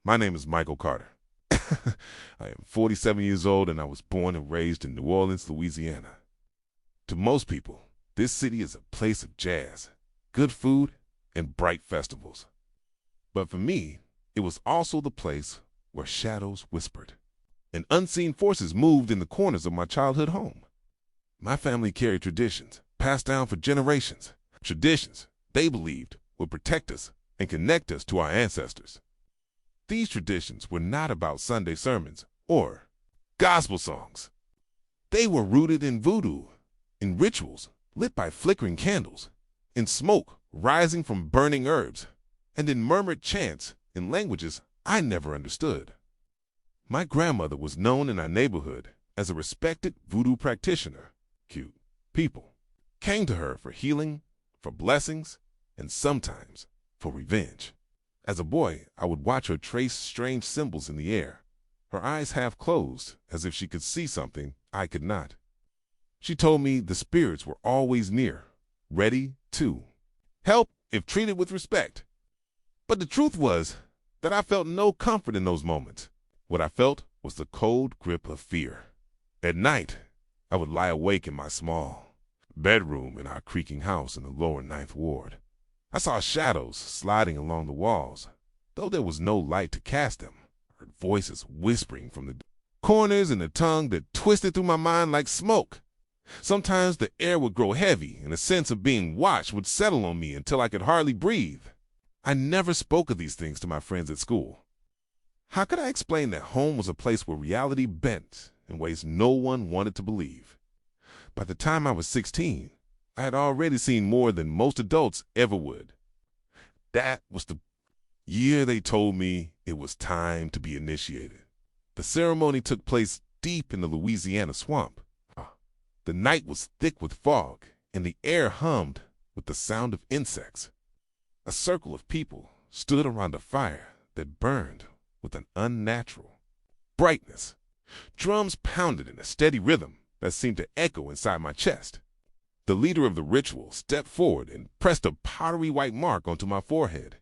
My name is Michael Carter. I am 47 years old and I was born and raised in New Orleans, Louisiana. To most people, this city is a place of jazz, good food, and bright festivals. But for me, it was also the place where shadows whispered and unseen forces moved in the corners of my childhood home. My family carried traditions passed down for generations, traditions they believed would protect us and connect us to our ancestors. These traditions were not about Sunday sermons or gospel songs. They were rooted in voodoo, in rituals lit by flickering candles, in smoke rising from burning herbs, and in murmured chants in languages I never understood. My grandmother was known in our neighborhood as a respected voodoo practitioner. Cute people came to her for healing, for blessings, and sometimes for revenge. As a boy, I would watch her trace strange symbols in the air, her eyes half closed as if she could see something I could not. She told me the spirits were always near, ready to help if treated with respect. But the truth was that I felt no comfort in those moments. What I felt was the cold grip of fear. At night, I would lie awake in my small bedroom in our creaking house in the lower Ninth Ward. I saw shadows sliding along the walls, though there was no light to cast them. I heard voices whispering from the corners and a tongue that twisted through my mind like smoke. Sometimes the air would grow heavy and a sense of being watched would settle on me until I could hardly breathe. I never spoke of these things to my friends at school. How could I explain that home was a place where reality bent in ways no one wanted to believe? By the time I was 16, I had already seen more than most adults ever would. That was the year they told me it was time to be initiated. The ceremony took place deep in the Louisiana swamp. The night was thick with fog, and the air hummed with the sound of insects. A circle of people stood around a fire that burned with an unnatural brightness. Drums pounded in a steady rhythm that seemed to echo inside my chest. The leader of the ritual stepped forward and pressed a powdery white mark onto my forehead.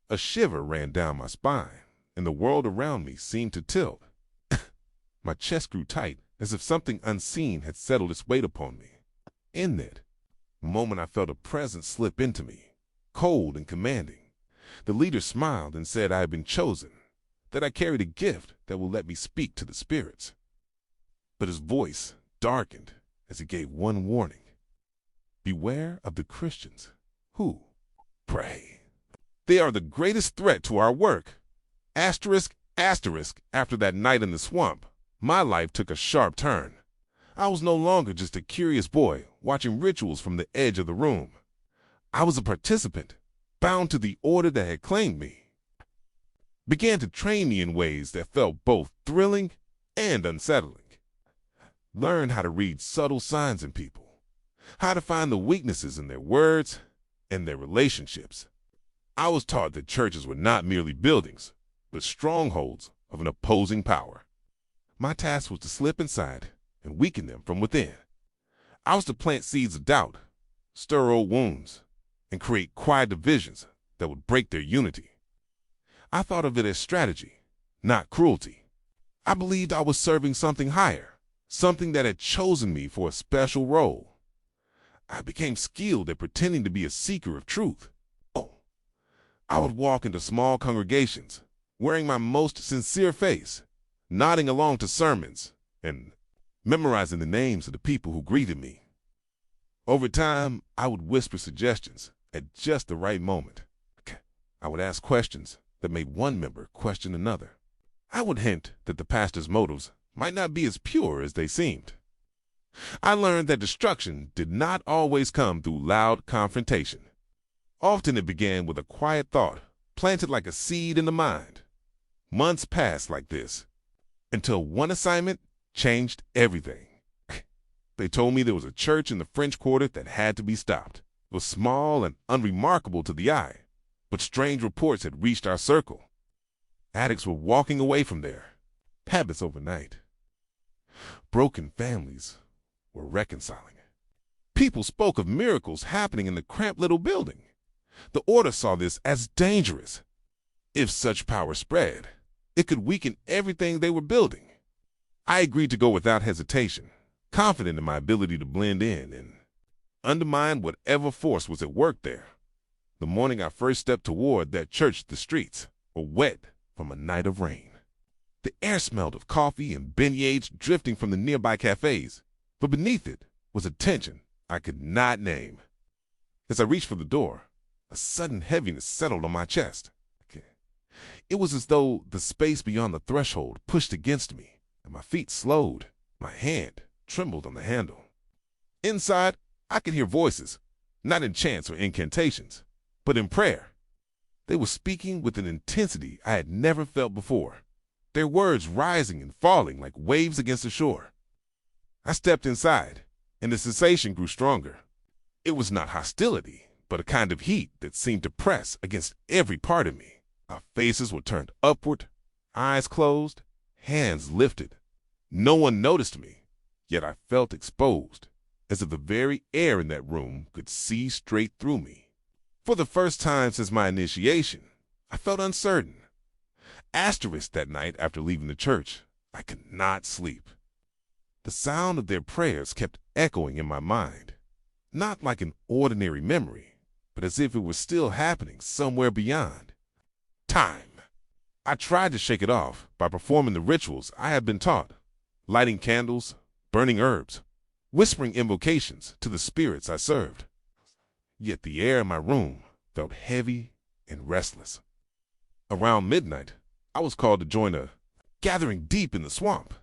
A shiver ran down my spine, and the world around me seemed to tilt. My chest grew tight, as if something unseen had settled its weight upon me. In that moment, I felt a presence slip into me, cold and commanding. The leader smiled and said I had been chosen, that I carried a gift that will let me speak to the spirits. But his voice darkened as he gave one warning. Beware of the Christians who pray. They are the greatest threat to our work. Asterisk, asterisk, after that night in the swamp, my life took a sharp turn. I was no longer just a curious boy watching rituals from the edge of the room. I was a participant, bound to the order that had claimed me. Began to train me in ways that felt both thrilling and unsettling. Learned how to read subtle signs in people, how to find the weaknesses in their words and their relationships. I was taught that churches were not merely buildings, but strongholds of an opposing power. My task was to slip inside and weaken them from within. I was to plant seeds of doubt, stir old wounds, and create quiet divisions that would break their unity. I thought of it as strategy, not cruelty. I believed I was serving something higher, something that had chosen me for a special role. I became skilled at pretending to be a seeker of truth. I would walk into small congregations, wearing my most sincere face, nodding along to sermons, and memorizing the names of the people who greeted me. Over time, I would whisper suggestions at just the right moment. I would ask questions that made one member question another. I would hint that the pastor's motives might not be as pure as they seemed. I learned that destruction did not always come through loud confrontation. Often it began with a quiet thought, planted like a seed in the mind. Months passed like this, until one assignment changed everything. They told me there was a church in the French Quarter that had to be stopped. It was small and unremarkable to the eye, but strange reports had reached our circle. Addicts were walking away from there, habits overnight. Broken families were reconciling. People spoke of miracles happening in the cramped little building. The order saw this as dangerous. If such power spread, it could weaken everything they were building. I agreed to go without hesitation, confident in my ability to blend in and undermine whatever force was at work there. The morning I first stepped toward that church, the streets were wet from a night of rain. The air smelled of coffee and beignets drifting from the nearby cafes, but beneath it was a tension I could not name. As I reached for the door, a sudden heaviness settled on my chest. It was as though the space beyond the threshold pushed against me, and my feet slowed. My hand trembled on the handle. Inside, I could hear voices, not in chants or incantations, but in prayer. They were speaking with an intensity I had never felt before, their words rising and falling like waves against the shore. I stepped inside, and the sensation grew stronger. It was not hostility, but a kind of heat that seemed to press against every part of me. Our faces were turned upward, eyes closed, hands lifted. No one noticed me, yet I felt exposed, as if the very air in that room could see straight through me. For the first time since my initiation, I felt uncertain. Asterisk that night after leaving the church, I could not sleep. The sound of their prayers kept echoing in my mind, not like an ordinary memory, but as if it were still happening somewhere beyond. Time. I tried to shake it off by performing the rituals I had been taught, lighting candles, burning herbs, whispering invocations to the spirits I served. Yet the air in my room felt heavy and restless. Around midnight, I was called to join a gathering deep in the swamp.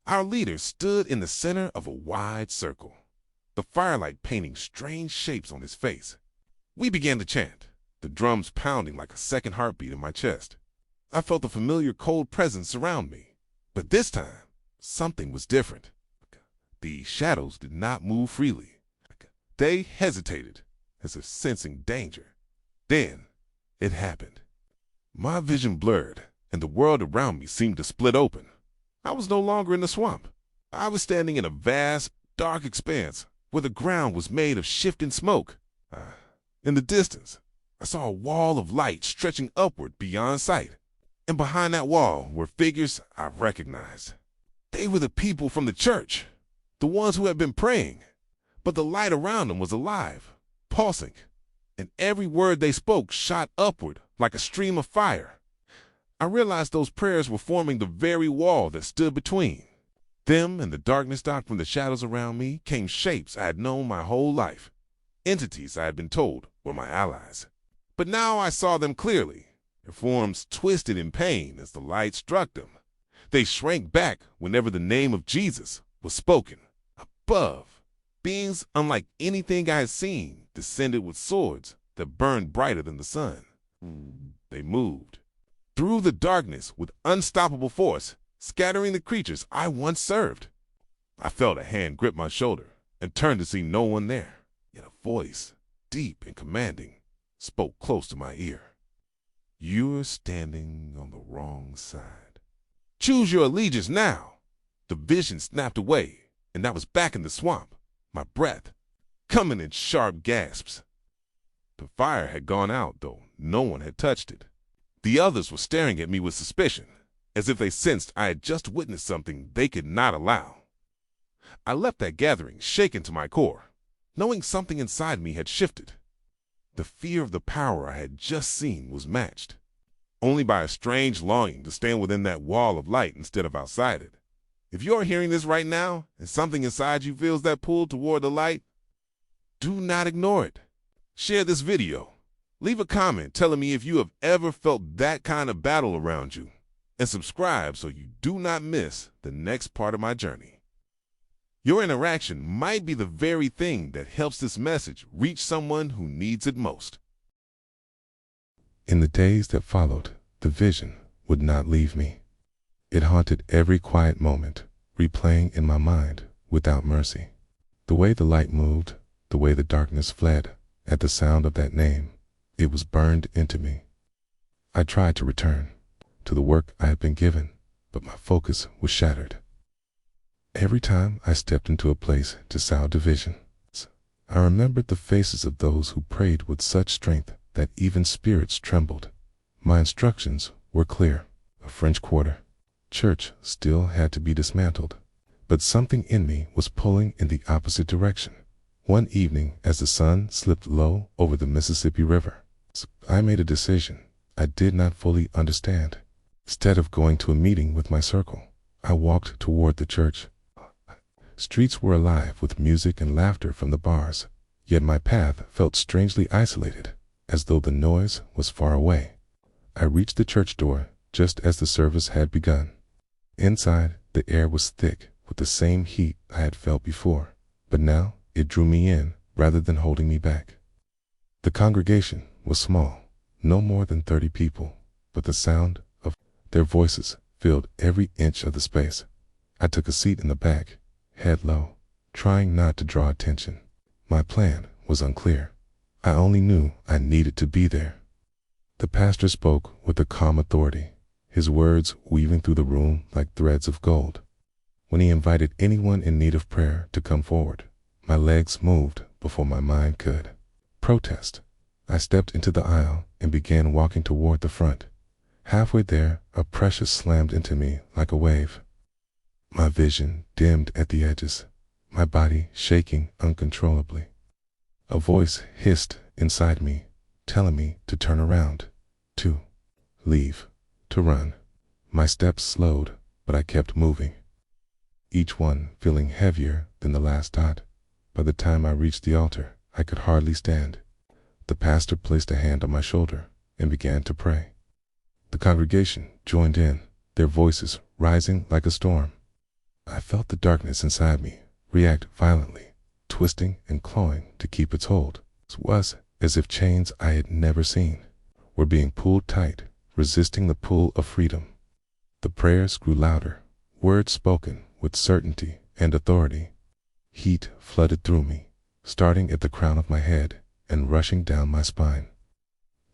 Our leader stood in the center of a wide circle, the firelight painting strange shapes on his face. We began to chant, the drums pounding like a second heartbeat in my chest. I felt the familiar cold presence surround me, but this time, something was different. The shadows did not move freely. They hesitated, as if sensing danger. Then, it happened. My vision blurred, and the world around me seemed to split open. I was no longer in the swamp. I was standing in a vast, dark expanse where the ground was made of shifting smoke. In the distance, I saw a wall of light stretching upward beyond sight, and behind that wall were figures I recognized. They were the people from the church, the ones who had been praying, but the light around them was alive, pulsing, and every word they spoke shot upward like a stream of fire. I realized those prayers were forming the very wall that stood between. Them and the darkness dark from the shadows around me came shapes I had known my whole life, entities I had been told were my allies. But now I saw them clearly, their forms twisted in pain as the light struck them. They shrank back whenever the name of Jesus was spoken. Above, beings unlike anything I had seen descended with swords that burned brighter than the sun. They moved through the darkness with unstoppable force, scattering the creatures I once served. I felt a hand grip my shoulder and turned to see no one there, yet a voice, deep and commanding, spoke close to my ear. "You're standing on the wrong side. Choose your allegiance now." The vision snapped away, and I was back in the swamp, my breath coming in sharp gasps. The fire had gone out, though no one had touched it. The others were staring at me with suspicion, as if they sensed I had just witnessed something they could not allow. I left that gathering shaken to my core, knowing something inside me had shifted. The fear of the power I had just seen was matched only by a strange longing to stand within that wall of light instead of outside it. If you're hearing this right now and something inside you feels that pull toward the light, do not ignore it. Share this video. Leave a comment telling me if you have ever felt that kind of battle around you, and subscribe so you do not miss the next part of my journey. Your interaction might be the very thing that helps this message reach someone who needs it most. In the days that followed, the vision would not leave me. It haunted every quiet moment, replaying in my mind without mercy. The way the light moved, the way the darkness fled at the sound of that name, it was burned into me. I tried to return to the work I had been given, but my focus was shattered. Every time I stepped into a place to sow division, I remembered the faces of those who prayed with such strength that even spirits trembled. My instructions were clear. A French Quarter church still had to be dismantled, but something in me was pulling in the opposite direction. One evening, as the sun slipped low over the Mississippi River, I made a decision I did not fully understand. Instead of going to a meeting with my circle, I walked toward the church. Streets were alive with music and laughter from the bars, yet my path felt strangely isolated, as though the noise was far away. I reached the church door just as the service had begun. Inside, the air was thick with the same heat I had felt before, but now it drew me in rather than holding me back. The congregation was small, no more than 30 people, but the sound of their voices filled every inch of the space. I took a seat in the back, head low, trying not to draw attention. My plan was unclear. I only knew I needed to be there. The pastor spoke with a calm authority, his words weaving through the room like threads of gold. When he invited anyone in need of prayer to come forward, my legs moved before my mind could protest. I stepped into the aisle and began walking toward the front. Halfway there, a pressure slammed into me like a wave. My vision dimmed at the edges, my body shaking uncontrollably. A voice hissed inside me, telling me to turn around, to leave, to run. My steps slowed, but I kept moving, each one feeling heavier than the last dot. By the time I reached the altar, I could hardly stand. The pastor placed a hand on my shoulder and began to pray. The congregation joined in, their voices rising like a storm. I felt the darkness inside me react violently, twisting and clawing to keep its hold. It was as if chains I had never seen were being pulled tight, resisting the pull of freedom. The prayers grew louder, words spoken with certainty and authority. Heat flooded through me, starting at the crown of my head and rushing down my spine.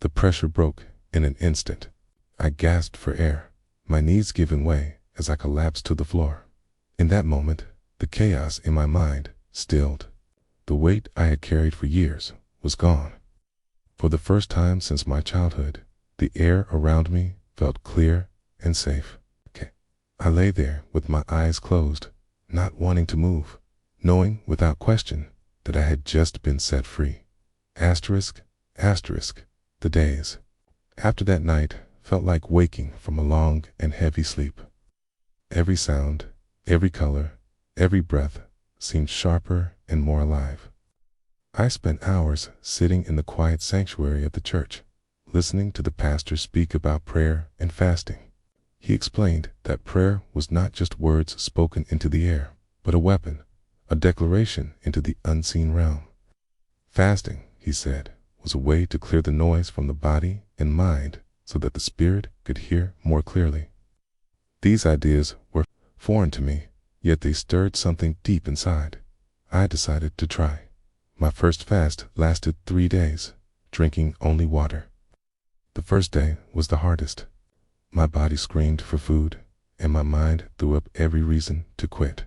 The pressure broke in an instant. I gasped for air, my knees giving way as I collapsed to the floor. In that moment, the chaos in my mind stilled. The weight I had carried for years was gone. For the first time since my childhood, the air around me felt clear and safe. I lay there with my eyes closed, not wanting to move, knowing without question that I had just been set free. Asterisk, asterisk, the days after that night felt like waking from a long and heavy sleep. Every sound, every color, every breath seemed sharper and more alive. I spent hours sitting in the quiet sanctuary of the church, listening to the pastor speak about prayer and fasting. He explained that prayer was not just words spoken into the air, but a weapon, a declaration into the unseen realm. Fasting, he said, was a way to clear the noise from the body and mind so that the spirit could hear more clearly. These ideas were foreign to me, yet they stirred something deep inside. I decided to try. My first fast lasted 3 days, drinking only water. The first day was the hardest. My body screamed for food, and my mind threw up every reason to quit.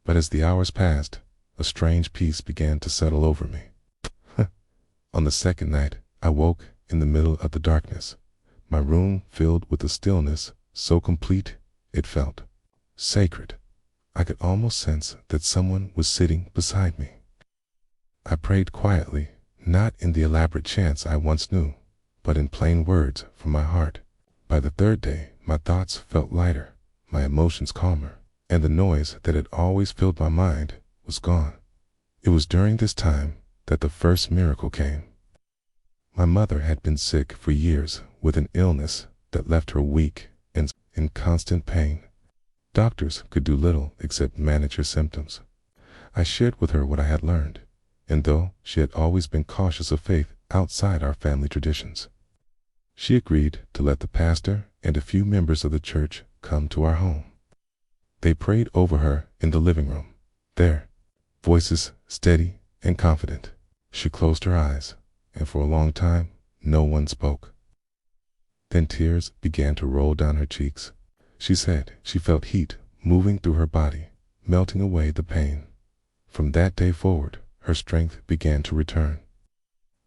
But as the hours passed, a strange peace began to settle over me. On the second night, I woke in the middle of the darkness, my room filled with a stillness so complete it felt sacred. I could almost sense that someone was sitting beside me. I prayed quietly, not in the elaborate chants I once knew, but in plain words from my heart. By the third day, my thoughts felt lighter, my emotions calmer, and the noise that had always filled my mind was gone. It was during this time that the first miracle came. My mother had been sick for years with an illness that left her weak and in constant pain. Doctors could do little except manage her symptoms. I shared with her what I had learned, and though she had always been cautious of faith outside our family traditions, she agreed to let the pastor and a few members of the church come to our home. They prayed over her in the living room, their voices steady and confident. She closed her eyes, and for a long time, no one spoke. Then tears began to roll down her cheeks. She said she felt heat moving through her body, melting away the pain. From that day forward, her strength began to return.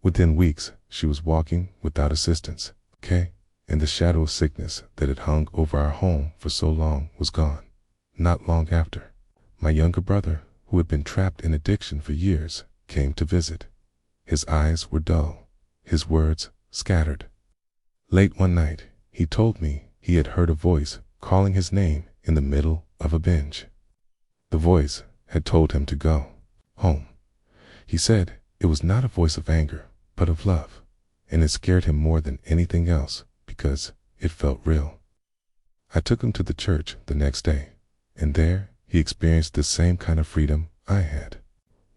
Within weeks, she was walking without assistance. okay? And the shadow of sickness that had hung over our home for so long was gone. Not long after, my younger brother, who had been trapped in addiction for years, came to visit. His eyes were dull, his words scattered. Late one night, he told me he had heard a voice calling his name in the middle of a binge. The voice had told him to go home. He said it was not a voice of anger, but of love, and it scared him more than anything else because it felt real. I took him to the church the next day, and there he experienced the same kind of freedom I had.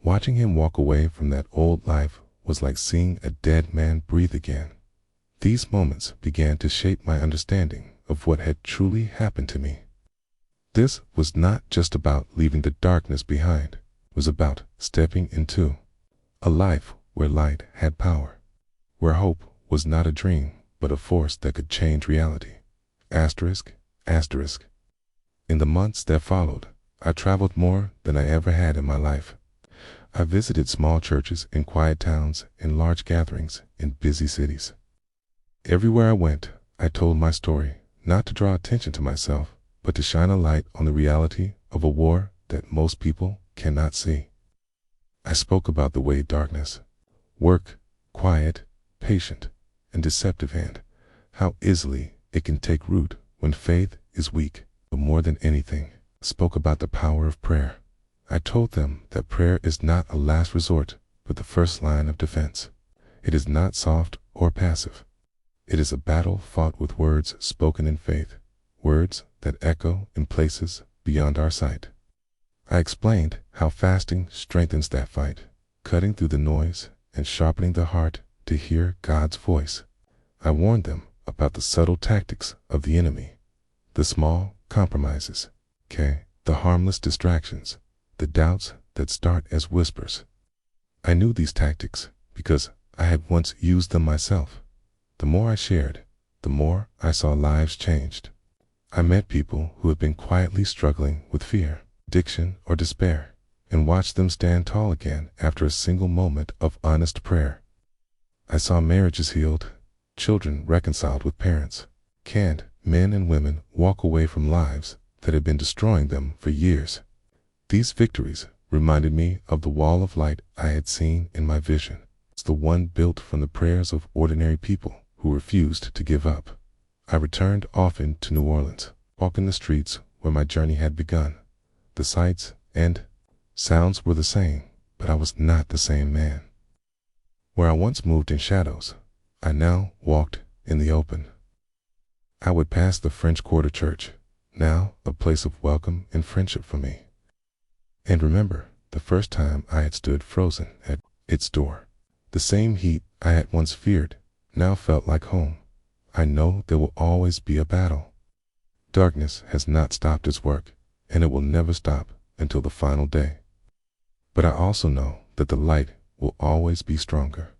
Watching him walk away from that old life was like seeing a dead man breathe again. These moments began to shape my understanding of what had truly happened to me. This was not just about leaving the darkness behind. It was about stepping into a life where light had power, where hope was not a dream, but a force that could change reality. Asterisk, asterisk. In the months that followed, I traveled more than I ever had in my life. I visited small churches in quiet towns and large gatherings in busy cities. Everywhere I went, I told my story, not to draw attention to myself, but to shine a light on the reality of a war that most people cannot see. I spoke about the way darkness, work, quiet, patient, and deceptive hand, how easily it can take root when faith is weak. But more than anything, I spoke about the power of prayer. I told them that prayer is not a last resort, but the first line of defense. It is not soft or passive. It is a battle fought with words spoken in faith, words that echo in places beyond our sight. I explained how fasting strengthens that fight, cutting through the noise and sharpening the heart to hear God's voice. I warned them about the subtle tactics of the enemy, the small compromises, the harmless distractions, the doubts that start as whispers. I knew these tactics because I had once used them myself. The more I shared, the more I saw lives changed. I met people who had been quietly struggling with fear, addiction, or despair, and watched them stand tall again after a single moment of honest prayer. I saw marriages healed, children reconciled with parents, and men and women walk away from lives that had been destroying them for years. These victories reminded me of the wall of light I had seen in my vision. It's the one built from the prayers of ordinary people who refused to give up. I returned often to New Orleans, walking the streets where my journey had begun. The sights and sounds were the same, but I was not the same man. Where I once moved in shadows, I now walked in the open. I would pass the French Quarter Church, now a place of welcome and friendship for me, and remember the first time I had stood frozen at its door. The same heat I had once feared now felt like home. I know there will always be a battle. Darkness has not stopped its work, and it will never stop until the final day. But I also know that the light will always be stronger.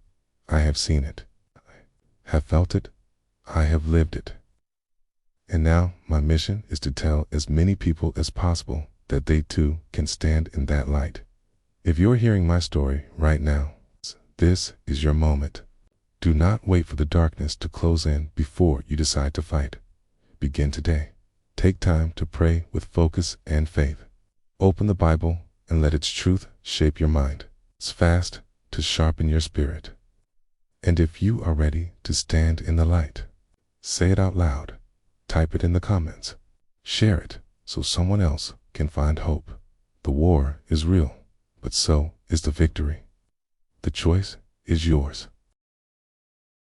I have seen it, I have felt it, I have lived it. And now my mission is to tell as many people as possible that they too can stand in that light. If you're hearing my story right now, this is your moment. Do not wait for the darkness to close in before you decide to fight. Begin today. Take time to pray with focus and faith. Open the Bible and let its truth shape your mind. It's fast to sharpen your spirit. And if you are ready to stand in the light, say it out loud. Type it in the comments. Share it so someone else can find hope. The war is real, but so is the victory. The choice is yours.